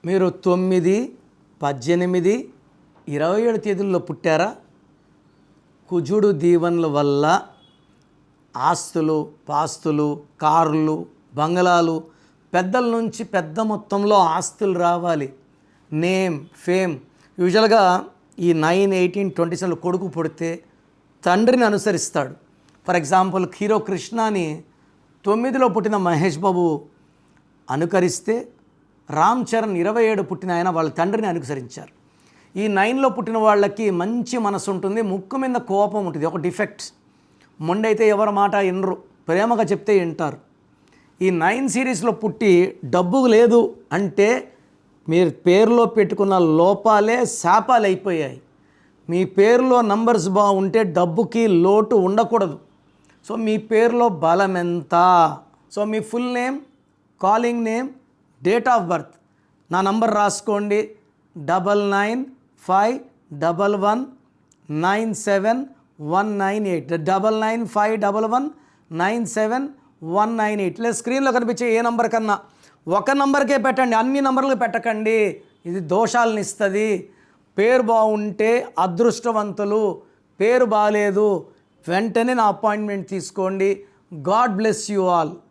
మీరు 9, 18, 27 తేదీల్లో పుట్టారా? కుజుడు దీవెనల వల్ల ఆస్తులు, పాస్తులు, కార్లు, బంగళాలు, పెద్దల నుంచి పెద్ద మొత్తంలో ఆస్తులు రావాలి. Name, fame. యూజువల్గా ఈ 9, 18, 27 కొడుకు పుడితే తండ్రిని అనుసరిస్తాడు. ఫర్ ఎగ్జాంపుల్ హీరో కృష్ణని 9లో పుట్టిన మహేష్ బాబు అనుకరిస్తే, రామ్ చరణ్ 27 పుట్టిన ఆయన వాళ్ళ తండ్రిని అనుసరించారు. ఈ 9లో పుట్టిన వాళ్ళకి మంచి మనసు ఉంటుంది, ముక్కు మీద కోపం ఉంటుంది, ఒక డిఫెక్ట్. మొండైతే ఎవరి మాట వినరు, ప్రేమగా చెప్తే వింటారు. ఈ 9 సిరీస్లో పుట్టి డబ్బు లేదు అంటే మీరు పేరులో పెట్టుకున్న లోపాలే శాపాలు అయిపోయాయి. మీ పేరులో నంబర్స్ బాగుంటే డబ్బుకి లోటు ఉండకూడదు. సో మీ పేరులో బలం ఎంత? So me full name, calling name, date of birth. నా నంబర్ రాసుకోండి, 9951197198. 9951197198. లేదా స్క్రీన్లో కనిపించే ఏ నంబర్ కన్నా ఒక నంబర్కే పెట్టండి, అన్ని నంబర్లు పెట్టకండి. ఇది దోషాలను ఇస్తుంది. పేరు బాగుంటే అదృష్టవంతులు, పేరు బాగాలేదు వెంటనే నా అపాయింట్మెంట్ తీసుకోండి. God bless you all.